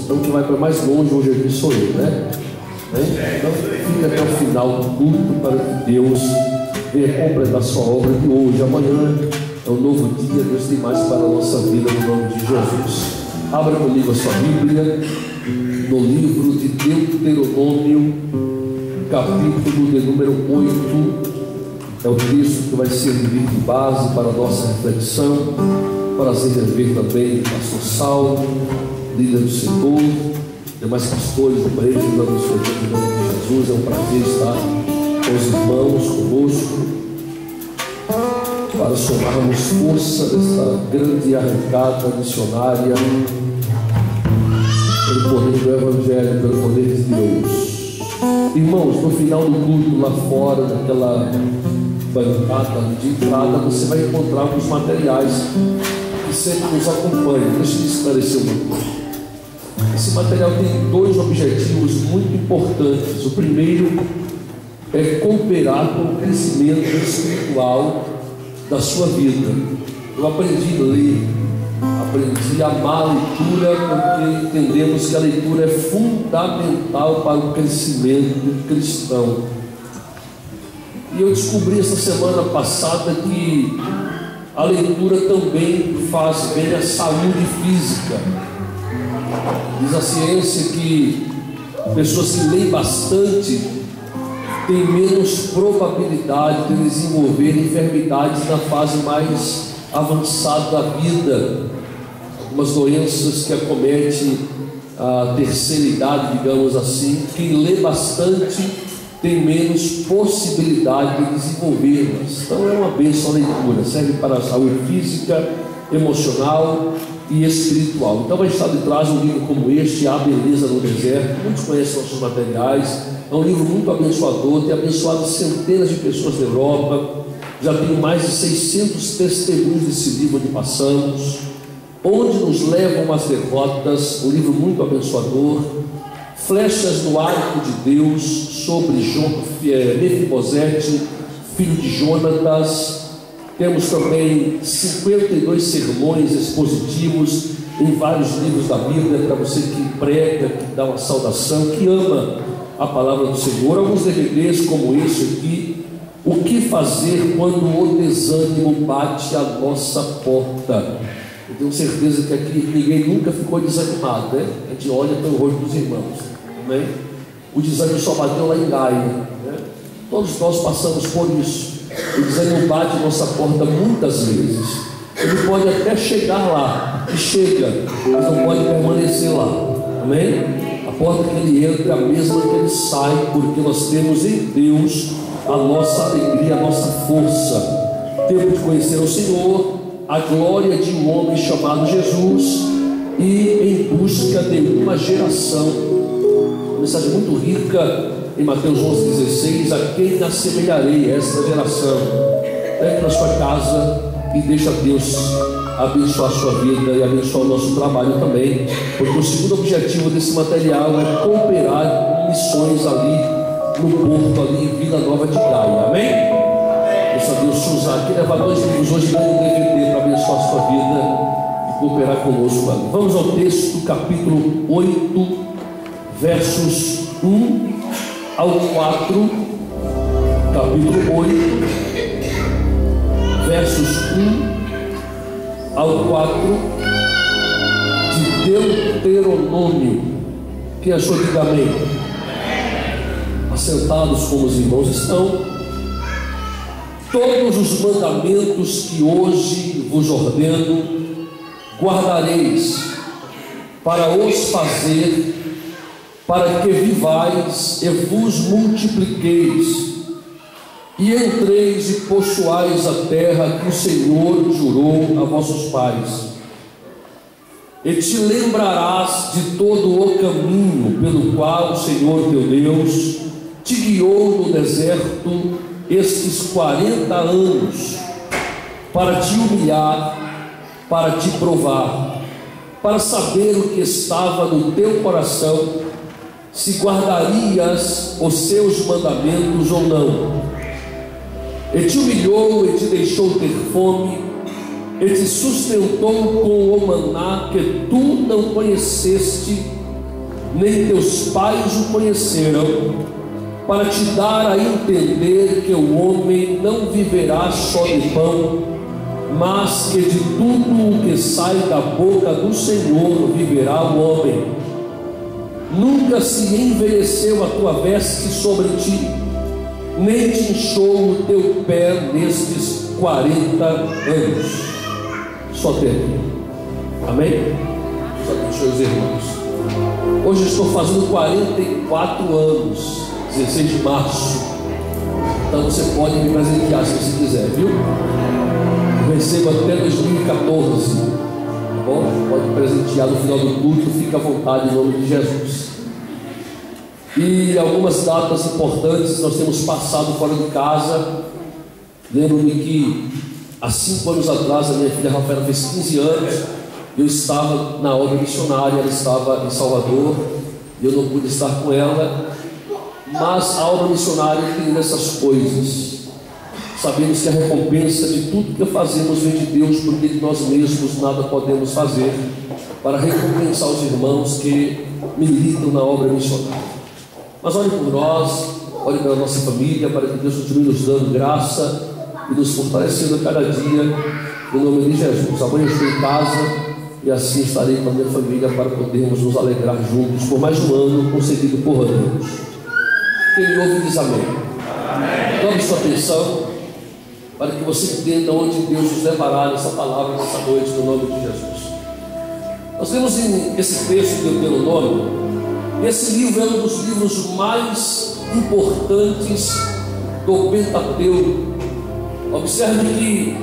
Então quem vai para mais longe hoje aqui sou eu, né? Então fica até o final do culto para que Deus venha completar sua obra de hoje. Amanhã é um novo dia, Deus tem mais para a nossa vida no nome de Jesus. Abra comigo a sua Bíblia no livro de Deuteronômio, capítulo de número 8. É o texto que vai servir de base para a nossa reflexão. Prazer em ver também o pastor Saulo, líder do setor, demais pastores da igreja, em nome de Jesus. É um prazer estar com os irmãos, conosco, para somarmos força dessa grande arrancada missionária pelo poder do Evangelho, pelo poder de Deus. Irmãos, no final do culto, lá fora, naquela bancada de entrada, você vai encontrar alguns materiais que sempre nos acompanham. Deixa eu esclarecer uma coisa. Esse material tem dois objetivos muito importantes. O primeiro é cooperar com o crescimento espiritual da sua vida. Eu aprendi a ler, aprendi a amar a leitura, porque entendemos que a leitura é fundamental para o crescimento cristão. E eu descobri essa semana passada que a leitura também faz bem à saúde física. Diz a ciência que pessoas que leem bastante têm menos probabilidade de desenvolver enfermidades na fase mais avançada da vida. Algumas doenças que acometem a terceira idade, digamos assim. Quem lê bastante tem menos possibilidade de desenvolvê-las. Então é uma bênção a leitura, serve para a saúde física, emocional e espiritual. Então vai estar de trás um livro como este, A Beleza no Deserto. Muitos conhecem nossos materiais. É um livro muito abençoador, tem abençoado centenas de pessoas na Europa. Já tenho mais de 600 testemunhos desse livro onde passamos. Onde nos levam as derrotas, um livro muito abençoador. Flechas no arco de Deus, sobre Mefibosete, filho de Jonatas. Temos também 52 sermões expositivos em vários livros da Bíblia, para você que prega, que dá uma saudação, que ama a palavra do Senhor. Alguns DVDs como esse aqui, O que fazer quando o desânimo bate à nossa porta. Eu tenho certeza que aqui ninguém nunca ficou desanimado, né? A gente olha pelo rosto dos irmãos, né? O desânimo só bateu lá em Gaia, né? Todos nós passamos por isso. O desânimo bate à nossa porta muitas vezes. Ele pode até chegar lá, e chega, mas não pode permanecer lá, amém? A porta que ele entra é a mesma que ele sai, porque nós temos em Deus a nossa alegria, a nossa força. Tempo de conhecer o Senhor, a glória de um homem chamado Jesus, e em busca de uma geração. Uma mensagem muito rica em Mateus 11,16: a quem assemelharei esta geração? Leve para a sua casa e deixa Deus abençoar a sua vida e abençoar o nosso trabalho também, porque o segundo objetivo desse material é cooperar com missões ali no porto, ali em Vila Nova de Gaia, amém? Deixa Deus te usar aqui, levar 2 livros hoje, ganha um DVD para abençoar a sua vida e cooperar conosco ali. Vamos ao texto, capítulo 8, versos 1 ao 4, capítulo 8, versos 1 ao 4 de Deuteronômio. Quem achou, diga amém. Assentados como os irmãos estão. Todos os mandamentos que hoje vos ordeno guardareis para os fazer, para que vivais e vos multipliqueis, e entreis e possuais a terra que o Senhor jurou a vossos pais. E te lembrarás de todo o caminho pelo qual o Senhor teu Deus te guiou no deserto estes 40 anos, para te humilhar, para te provar, para saber o que estava no teu coração, se guardarias os seus mandamentos ou não. E te humilhou e te deixou ter fome, e te sustentou com o maná que tu não conheceste, nem teus pais o conheceram, para te dar a entender que o homem não viverá só de pão, mas que de tudo o que sai da boca do Senhor viverá o homem. Nunca se envelheceu a tua veste sobre ti, nem te inchou o teu pé nestes 40 anos. Só termina. Amém? Só deixa os irmãos. Hoje eu estou fazendo 44 anos, 16 de março. Então você pode me presentear se você quiser, viu? Eu recebo até 2014. Tá bom? Pode presentear no final do culto, fica à vontade em nome de Jesus. E algumas datas importantes nós temos passado fora de casa. Lembro-me que há 5 anos atrás a minha filha Rafaela fez 15 anos. Eu estava na obra missionária, ela estava em Salvador, e eu não pude estar com ela. Mas a obra missionária tem dessas coisas. Sabemos que a recompensa de tudo que fazemos vem de Deus, porque de nós mesmos nada podemos fazer para recompensar os irmãos que militam na obra missionária. Mas olhe por nós, olhe pela nossa família, para que Deus continue nos dando graça e nos fortalecendo a cada dia, em nome de Jesus. Amanhã eu estou em casa e assim estarei com a minha família para podermos nos alegrar juntos por mais um ano concedido por Deus. Quem me ouve diz amém. Dê sua atenção para que você entenda onde Deus nos levará nessa palavra, nessa noite, no nome de Jesus. Nós temos esse texto de Deuteronômio. Esse livro é um dos livros mais importantes do Pentateuco. Observe que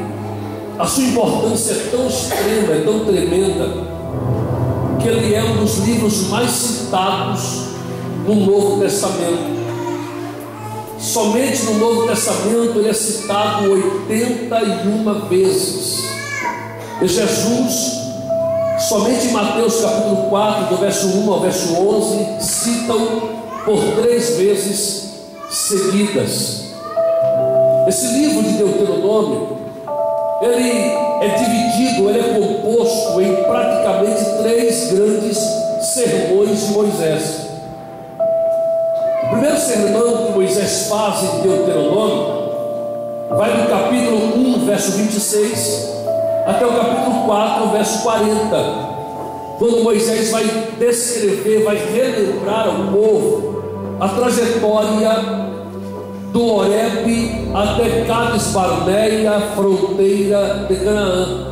a sua importância é tão extrema, é tão tremenda, que ele é um dos livros mais citados no Novo Testamento. Somente no Novo Testamento ele é citado 81 vezes. E Jesus, somente em Mateus capítulo 4, do verso 1 ao verso 11, citam por 3 vezes seguidas. Esse livro de Deuteronômio, ele é dividido, ele é composto em praticamente 3 grandes sermões de Moisés. O primeiro sermão que Moisés faz em Deuteronômio vai do capítulo 1, verso 26, até o capítulo 4, verso 40, quando Moisés vai descrever, vai relembrar ao povo a trajetória do Horebe até Cades Barneia, fronteira de Canaã.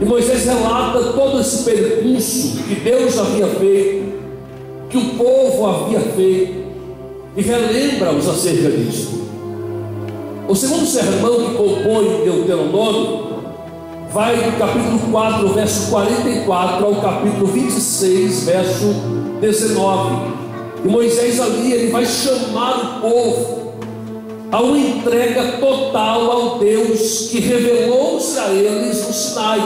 E Moisés relata todo esse percurso que Deus havia feito, que o povo havia feito, e relembra-os acerca disso. O segundo sermão que compõe Deuteronômio vai do capítulo 4, verso 44 ao capítulo 26, verso 19. E Moisés ali, ele vai chamar o povo a uma entrega total ao Deus que revelou-se a eles no Sinai.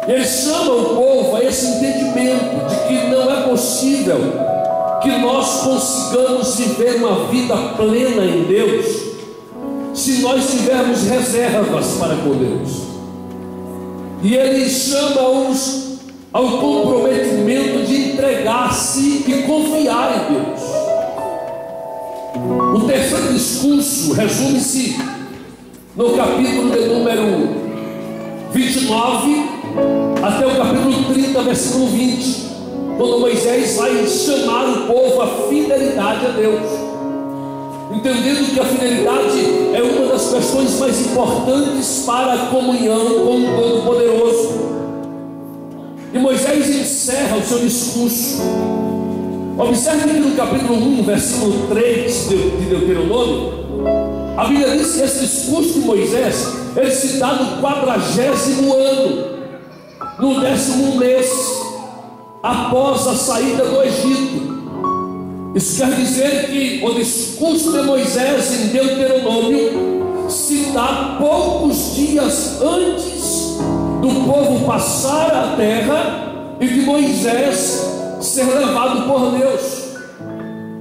Ele chama o povo a esse entendimento de que não é possível que nós consigamos viver uma vida plena em Deus se nós tivermos reservas para com Deus. E ele chama-os ao comprometimento de entregar-se e confiar em Deus. O terceiro discurso resume-se no capítulo de número 29 até o capítulo 30, versículo 20, quando Moisés vai chamar o povo à fidelidade a Deus, entendendo que a fidelidade é uma das questões mais importantes para a comunhão com o Todo-Poderoso. E Moisés encerra o seu discurso. Observe que no capítulo 1, versículo 3 de Deuteronômio, a Bíblia diz que esse discurso de Moisés ele se dá no 40º ano, no 10º mês após a saída do Egito. Isso quer dizer que o discurso de Moisés em Deuteronômio se dá poucos dias antes do povo passar a terra e de Moisés ser levado por Deus.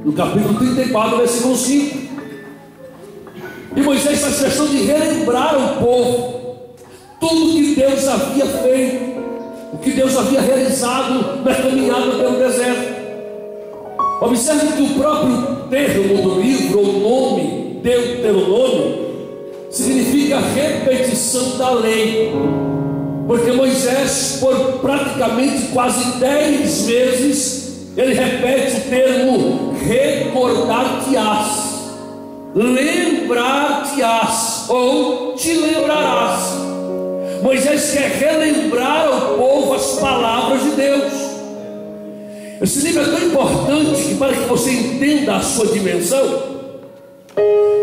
No capítulo 34, versículo 5. E Moisés faz questão de relembrar ao povo tudo que Deus havia feito, o que Deus havia realizado na caminhada pelo Observe que o próprio termo do livro, ou nome, Deuteronômio, significa repetição da lei, porque Moisés, por praticamente quase 10 vezes, ele repete o termo recordar-te-ás, lembrar-te-ás ou te lembrarás. Moisés quer relembrar ao povo as palavras de Deus. Esse livro é tão importante que, para que você entenda a sua dimensão,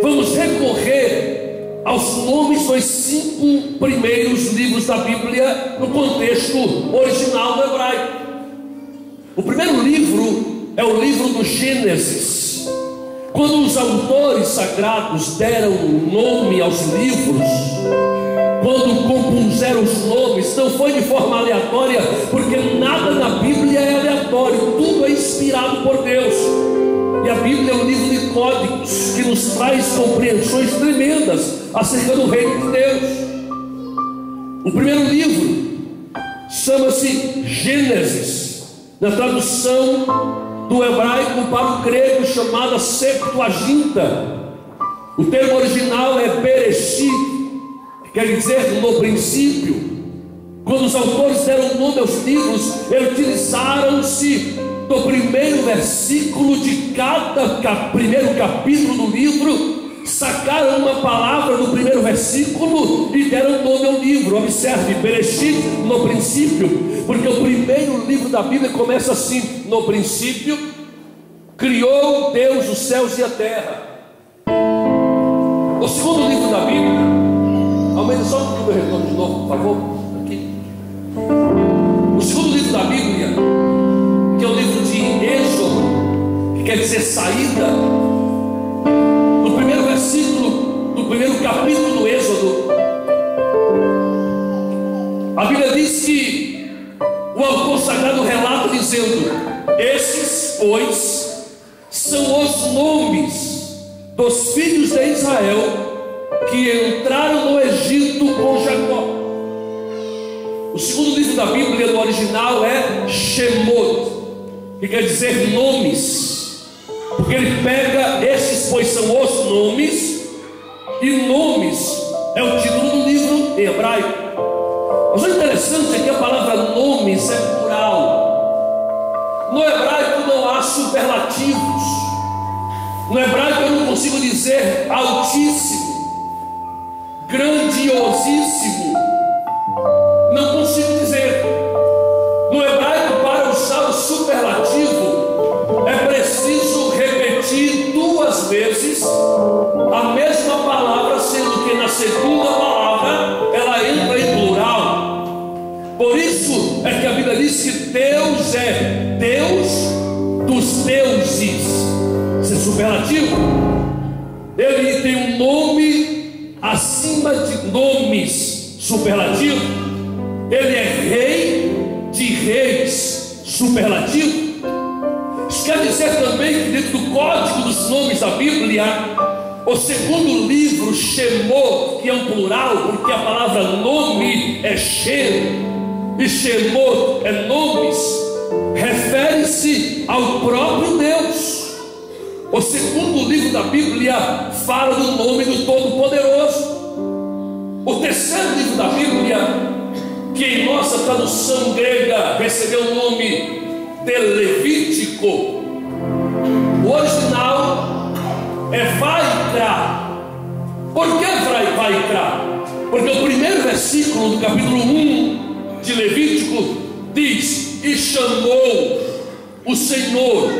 vamos recorrer aos nomes dos 5 primeiros livros da Bíblia no contexto original do hebraico. O primeiro livro é o livro do Gênesis. Quando os autores sagrados deram nome aos livros, quando compuseram os nomes, não foi de forma aleatória, porque nada na Bíblia é aleatório, tudo é inspirado por Deus. E a Bíblia é um livro de códigos que nos traz compreensões tremendas acerca do reino de Deus. O primeiro livro chama-se Gênesis, na tradução do hebraico para o grego chamada Septuaginta. O termo original é Bereshit, que quer dizer no princípio. Quando os autores deram nome aos livros, eles utilizaram-se do primeiro versículo de cada primeiro capítulo do livro, sacaram uma palavra do primeiro versículo e deram nome ao livro. Observe, Bereshit, no princípio, porque o primeiro livro da Bíblia começa assim: no princípio criou Deus os céus e a terra. O segundo livro da Bíblia, aumenta só um pouquinho meu retorno de novo, por favor. Aqui. O segundo livro da Bíblia, que é o livro de Êxodo, que quer dizer saída, no primeiro versículo do primeiro capítulo do Êxodo, a Bíblia diz que o autor sagrado relata dizendo: esses, pois, são os nomes dos filhos de Israel que entraram no Egito com Jacó. O segundo livro da Bíblia no original é Shemot, que quer dizer nomes, porque ele pega esses, pois são os nomes, e nomes é o título do livro em hebraico. Mas o interessante é que a palavra nomes é plural. No hebraico não há superlativos. No hebraico eu não consigo dizer altíssimo, grandiosíssimo. Não consigo dizer. No hebraico, para usar o superlativo, é preciso repetir 2 vezes a mesma palavra, sendo que na segunda palavra ela entra em plural. Por isso é que a Bíblia diz que Deus é Deus dos deuses. Isso é superlativo. Ele tem um nome acima de nomes, superlativo. Ele é rei de reis, superlativo. Isso quer dizer também que dentro do código dos nomes da Bíblia, o segundo livro, Shemot, que é um plural, porque a palavra nome é Shem, e Shemot é nomes, refere-se ao próprio Deus. O segundo livro da Bíblia fala do nome do Todo-Poderoso. O terceiro livro da Bíblia, que em nossa tradução grega recebeu o nome de Levítico, o original é Vaikra. Por que Vaikra? Porque o primeiro versículo do capítulo 1 de Levítico diz: e chamou o Senhor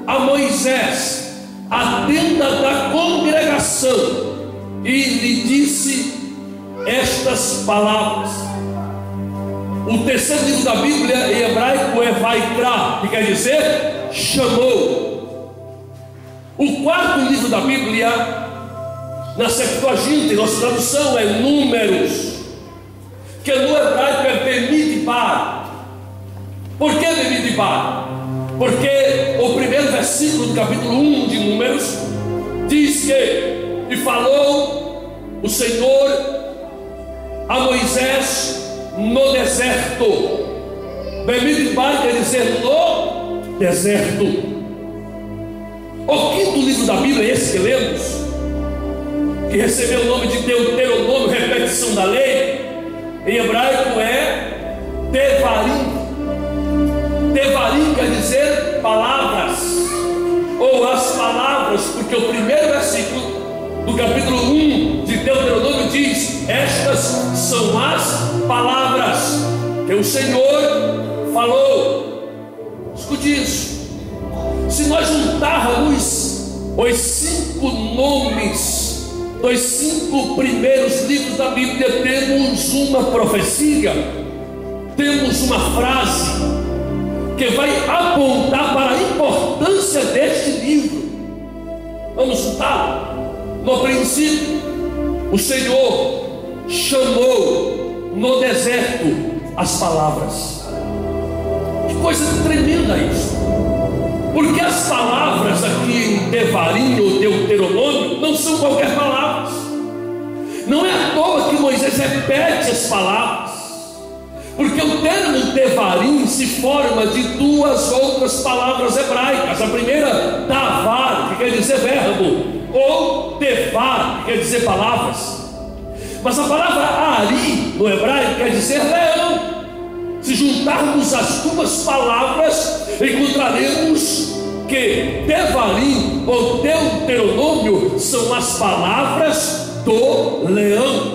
a Moisés à tenda da congregação e lhe disse estas palavras. O terceiro livro da Bíblia em hebraico é Vaikra, que quer dizer chamou. O quarto livro da Bíblia, na Septuaginta, em nossa tradução, é Números, que no hebraico é Bemidbar. Por que Bemidbar? Porque o primeiro versículo do capítulo 1 de Números diz que: e falou o Senhor a Moisés no deserto. Bemidbar quer dizer no deserto. O quinto livro da Bíblia, esse que lemos, que recebeu o nome de Deuteronômio, repetição da lei, em hebraico é Devarim. Devarim quer dizer palavras, ou as palavras, porque o primeiro versículo do capítulo 1 de Deuteronômio diz: estas são as palavras que o Senhor falou. Escute isso. Se nós juntarmos os 5 nomes dos 5 primeiros livros da Bíblia, temos uma profecia, temos uma frase que vai apontar para a importância deste livro. Vamos juntar? No princípio, o Senhor chamou no deserto as palavras. Que coisa tremenda isso! Porque as palavras aqui em Devarim ou Deuteronômio não são qualquer palavras. Não é à toa que Moisés repete as palavras, porque o termo Devarim se forma de 2 outras palavras hebraicas. A primeira, davar, que quer dizer verbo, ou devar, que quer dizer palavras. Mas a palavra ari no hebraico quer dizer leão. Se juntarmos as 2 palavras, encontraremos que Devarim ou Deuteronômio são as palavras do leão.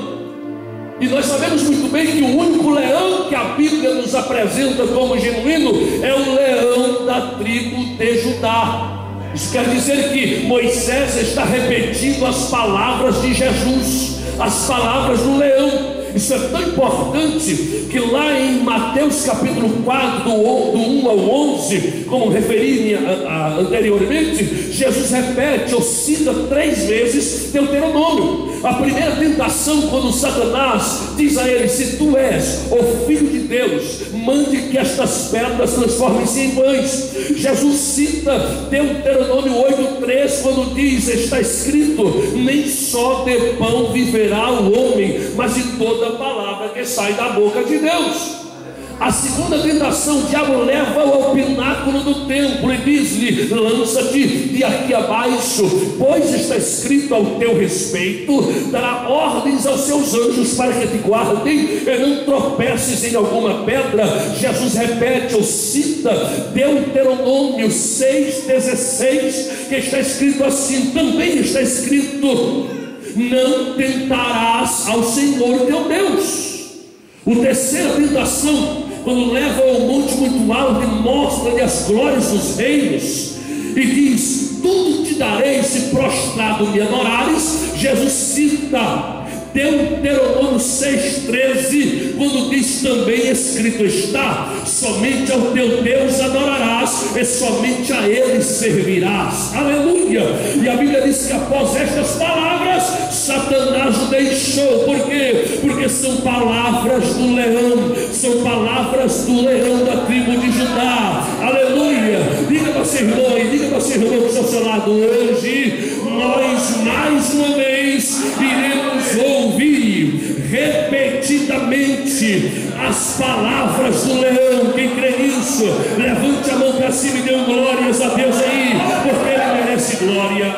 E nós sabemos muito bem que o único leão que a Bíblia nos apresenta como genuíno é o leão da tribo de Judá. Isso quer dizer que Moisés está repetindo as palavras de Jesus, as palavras do leão. Isso é tão importante que lá em Mateus capítulo 4, do 1 ao 11, como referi anteriormente, Jesus repete ou cita 3 vezes Deuteronômio. A primeira tentação, quando Satanás diz a ele: se tu és o Filho de Deus, mande que estas pedras transformem-se em pães. Jesus cita Deuteronômio 8:3, quando diz: está escrito, nem só de pão viverá o homem, mas de toda palavra que sai da boca de Deus. A segunda tentação, o diabo leva-o ao pináculo do templo e diz-lhe: lança-te de aqui abaixo, pois está escrito ao teu respeito, dará ordens aos seus anjos para que te guardem e não tropeces em alguma pedra. Jesus repete ou cita Deuteronômio 6:16, que está escrito assim, também está escrito: não tentarás ao Senhor teu Deus. A terceira tentação, quando leva ao monte muito alto e mostra-lhe as glórias dos reinos e diz: tudo te darei se prostrado me adorares. Jesus cita Deuteronômio 6:13, quando diz: também escrito está, somente ao teu Deus adorarás e somente a Ele servirás. Aleluia! E a Bíblia diz que após estas palavras, Satanás o deixou. Por quê? Porque são palavras do leão, são palavras do leão da tribo de Judá. Aleluia! Diga para seu irmão e diga para seu irmão que está ao seu lado: hoje nós mais uma vez iremos ouvir repetidamente as palavras do leão. Quem crê nisso, levante a mão para cima e dê glórias a Deus aí, porque Ele merece glória.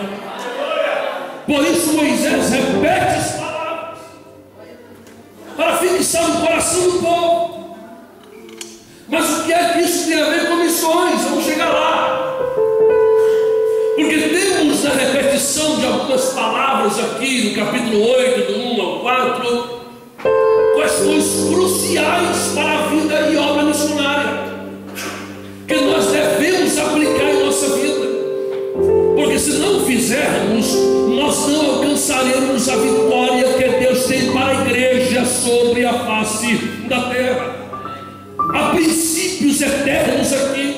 Por isso Moisés repete as palavras para fixar no coração do povo. Mas o que é que isso tem a ver com missões? Vamos chegar lá. Porque temos a repetição de algumas palavras aqui no capítulo 8, do 1 ao 4, questões cruciais para a vida e obra missionária, que nós devemos aplicar em nossa vida. Porque se não fizermos, nós não alcançaremos a vitória que Deus tem para a igreja sobre a face da terra. Há princípios eternos aqui.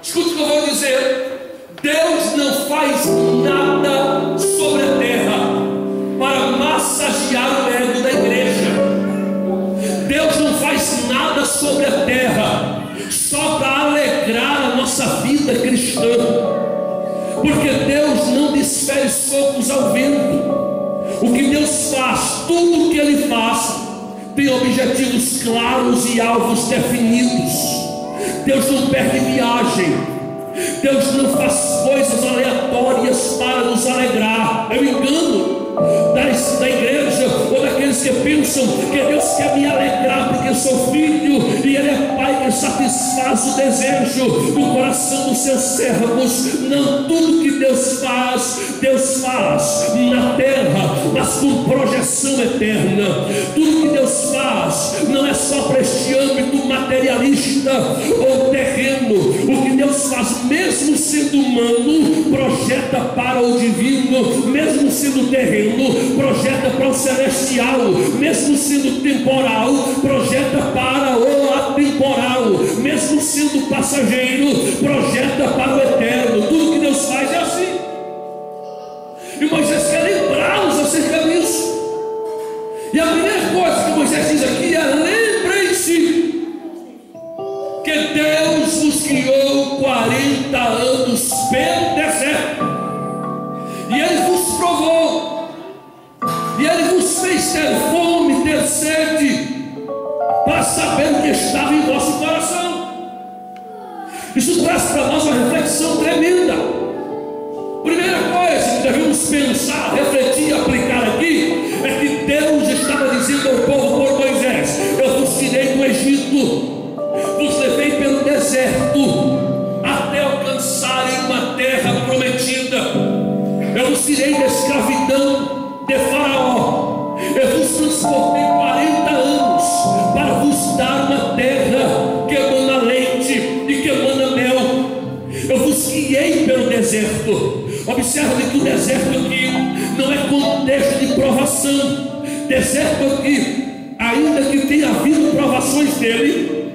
Escute o que eu vou dizer. Deus não faz nada sobre a terra para massagear o ego da igreja. Deus não faz nada sobre a terra só para alegrar a nossa vida cristã. Porque Deus não desfere socos ao vento. O que Deus faz, tudo o que Ele faz, tem objetivos claros e alvos definidos. Deus não perde viagem. Deus não faz coisas aleatórias para nos alegrar. É o engano da igreja ou daqueles que pensam que Deus quer me alegrar porque eu sou filho e Ele é Pai que satisfaz o desejo do coração dos seus servos. Não, tudo que Deus faz na terra, mas com projeção eterna. Tudo que Deus faz não é só para este âmbito materialista ou terreno. O que Deus faz, mesmo sendo humano, projeta para o divino, mesmo sendo terreno, projeta para o celestial, mesmo sendo temporal, projeta para o atemporal, mesmo sendo passageiro, projeta para o eterno. Tudo que Deus faz é assim. E Moisés quer lembrá-los acerca disso. E a primeira coisa que Moisés diz aqui é: lembrem-se que Deus vos guiou 40 anos pelo deserto, e Ele vos provou, e Ele vos fez ter fome, ter sede, para saber o que estava em vosso coração. Isso traz para nós uma reflexão tremenda. Primeira coisa que devemos pensar, refletir e aplicar aqui é que Deus estava dizendo ao povo por Moisés: eu vos tirei do Egito, vos levei pelo deserto até alcançarem uma terra prometida. Eu vos tirei da escravidão de Faraó, eu vos transportei 40 anos para vos dar uma terra que emana leite e que emana mel. Eu vos guiei pelo deserto. Observe que o deserto aqui não é contexto de provação. Deserto aqui, ainda que tenha havido provações dele,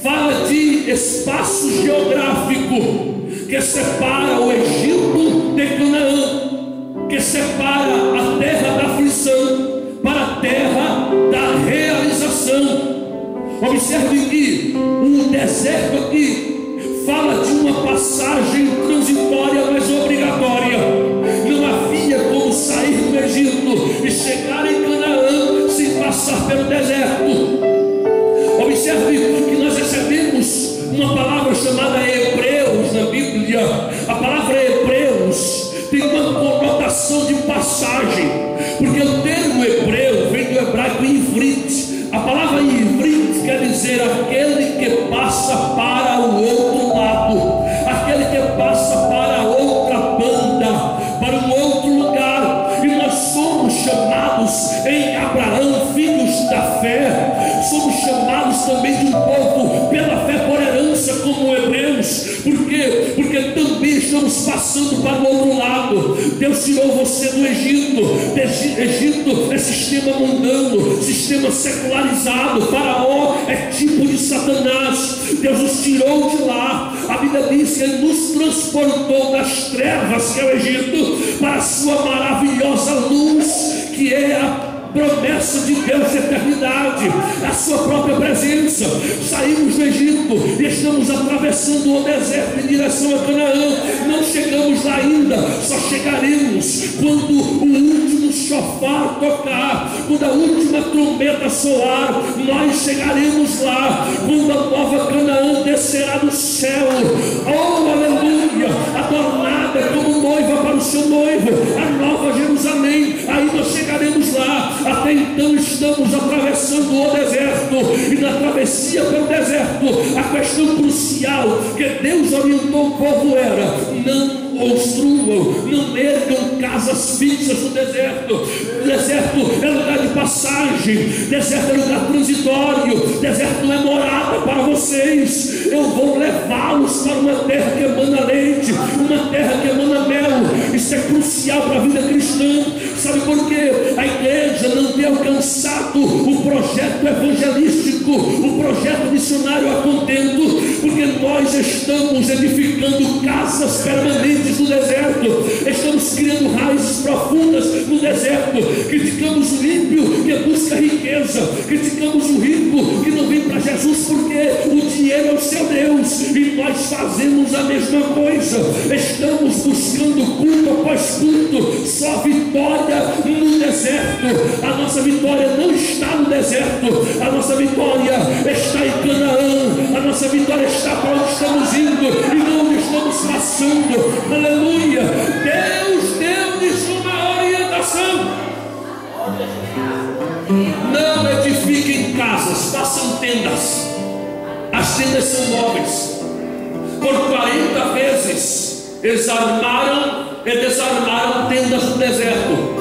fala de espaço geográfico que separa o Egito de Canaã, que separa a terra da aflição para a terra da realização. Observe que o deserto aqui fala de uma passagem transitória, mas obrigatória. Não havia como sair do Egito e chegar em Canaã sem passar pelo deserto. Observe que nós recebemos uma palavra chamada Hebreus na Bíblia. A palavra Hebreus tem uma conotação de passagem, porque o termo hebreu vem do hebraico ivrit. A palavra ivrit quer dizer aquele que passa para o outro lado, aquele que passa para outra banda, para um outro lugar. E nós somos chamados em Abraão filhos da fé, somos chamados também de um povo pela fé por herança como hebreus. Por quê? Porque também estamos passando para o outro lado. Deus tirou você do Egito. Egito é sistema mundano, sistema secularizado. Faraó é tipo de Satanás. Deus nos tirou de lá. A Bíblia diz que Ele nos transportou das trevas, que é o Egito, para a sua maravilhosa luz, que é a promessa de Deus de eternidade, a sua própria presença. Saímos do Egito e estamos atravessando o deserto em direção a Canaã. Não chegamos lá ainda, só chegaremos quando o último shofar tocar, quando a última trombeta soar. Nós chegaremos lá quando a nova Canaã descerá do céu. Oh, aleluia! Adornada como noiva para o seu noivo, a nova Jerusalém. Aí nós chegaremos lá. Até então estamos atravessando o deserto, e na travessia pelo deserto, a questão crucial que Deus orientou o povo era: não construam, não ergam casas fixas no deserto. O deserto é lugar de passagem, deserto é lugar transitório, deserto não é morada para vocês. Eu vou levá-los para uma terra que emana leite, uma terra que emana mel. Isso é crucial para a vida cristã. Sabe por quê? A igreja não tem alcançado o projeto evangelístico, o projeto missionário a contento, porque nós estamos edificando casas permanentes no deserto, estamos criando raízes profundas no deserto. Criticamos o ímpio que busca riqueza, criticamos o rico que não vem para Jesus porque o dinheiro é o seu Deus, e nós fazemos a mesma coisa. Estamos buscando culto após culto, só vitória no deserto. A nossa vitória não está no deserto, a nossa vitória está em Canaã, a nossa vitória está para onde estamos indo e não onde estamos passando. árvores façam tendas. As tendas são móveis. Por 40 vezes eles armaram e desarmaram tendas do deserto.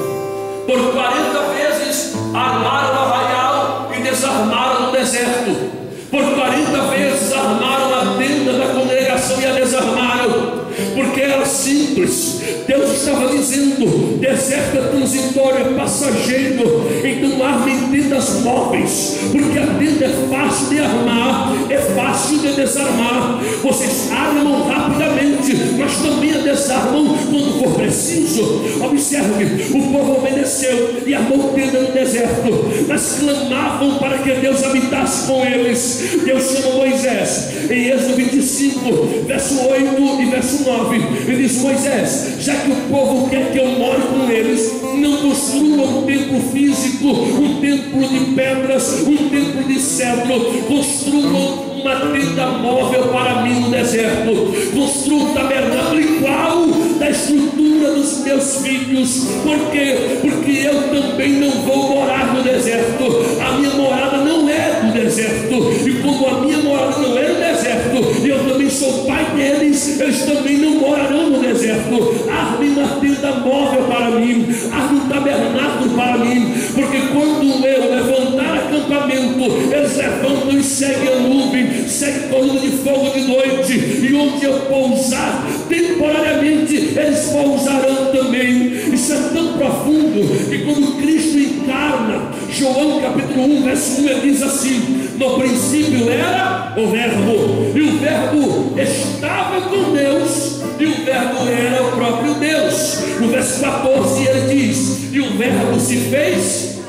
Por 40 vezes armaram o arraial e desarmaram o deserto. Por 40 vezes armaram a tenda da congregação e a desarmaram, porque era simples. Deus estava dizendo: deserto é transitório, é passageiro, então armem tendas móveis, porque a tenda é fácil de armar, é fácil de desarmar. Vocês armam rapidamente, mas também a desarmam quando for preciso. Observe, o povo obedeceu e armou tenda no deserto, mas clamavam para que Deus habitasse com eles. Deus chama Moisés em Êxodo 25, verso 8 e verso 9, e diz: Moisés, já que o povo quer que eu more com eles, não construa um templo físico, um templo de pedras, um templo de cedro. Construam uma tenda móvel para mim no deserto. Construam um tabernáculo igual da estrutura dos meus filhos. Por quê? Porque eu também não vou morar no deserto. A minha morada não é no deserto, e como a minha morada não é no deserto, e eu também sou pai deles, eles também não morarão no deserto. Arme uma tenda móvel para mim, arme um tabernáculo para mim, porque quando eu levantar acampamento, eles levantam e seguem a nuvem, seguem coluna de fogo de noite, e onde eu pousar temporariamente, eles pousarão também. Isso é tão profundo que quando Cristo encarna, João capítulo 1, verso 1, ele diz assim: no princípio era o verbo, e o verbo estava com Deus, e o verbo era o próprio Deus. No verso 14 ele diz: e o verbo se fez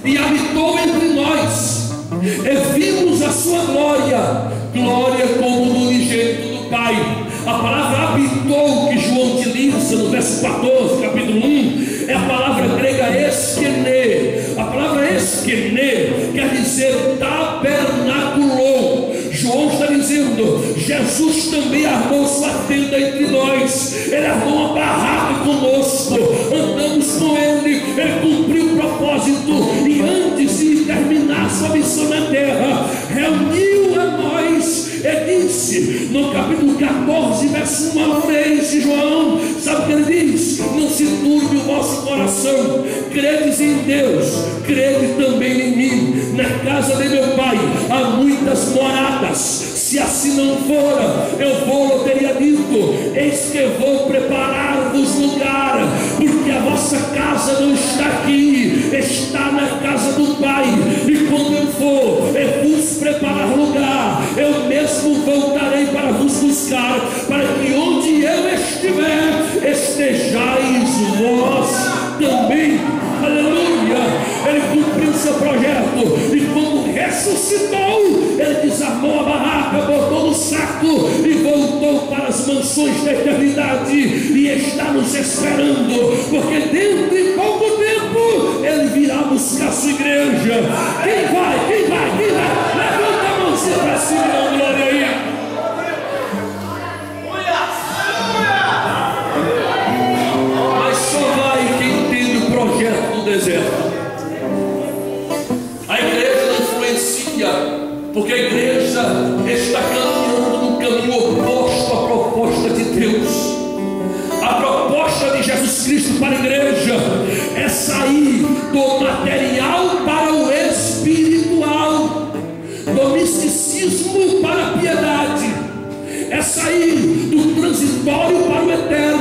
e habitou entre nós, e vimos a sua glória, glória como do unigênito do Pai. A palavra habitou que João utiliza no verso 14, capítulo 1, é a palavra grega esquene. A palavra esquene quer dizer tabernaculou. João está dizendo: Jesus também armou sua tenda entre nós, ele armou uma barraca conosco, andamos com ele, ele cumpriu o propósito, e antes de terminar sua missão na terra, reuniu a nós e disse, no capítulo 14, verso 1 a 3 de João, sabe o que ele diz? Não se turbe o vosso coração, credes em Deus, crede também em mim. Na casa de meu pai há muitas moradas, se assim não fora, eu vou, teria dito, eis que vou preparar-vos lugar, porque a vossa casa não está aqui, está na casa do Pai, e quando eu for e vos preparar lugar, eu mesmo voltarei para vos buscar, para que onde eu estiver, estejais vós também. Aleluia! Ele cumpriu seu projeto, e quando ressuscitou, ele desarmou a barraca, botou no saco e voltou para as mansões da eternidade, e está nos esperando, porque dentro de pouco tempo ele virá buscar sua igreja. Quem vai? Quem vai? Quem vai? Levanta a mãozinha para cima, dá glória aí. Mas só vai quem entende o projeto do deserto. A igreja não influencia, porque a igreja está caminhando no caminho oposto à proposta de Deus. A proposta de Jesus Cristo para a igreja é sair do material para o espiritual, do misticismo para a piedade, é sair do transitório para o eterno.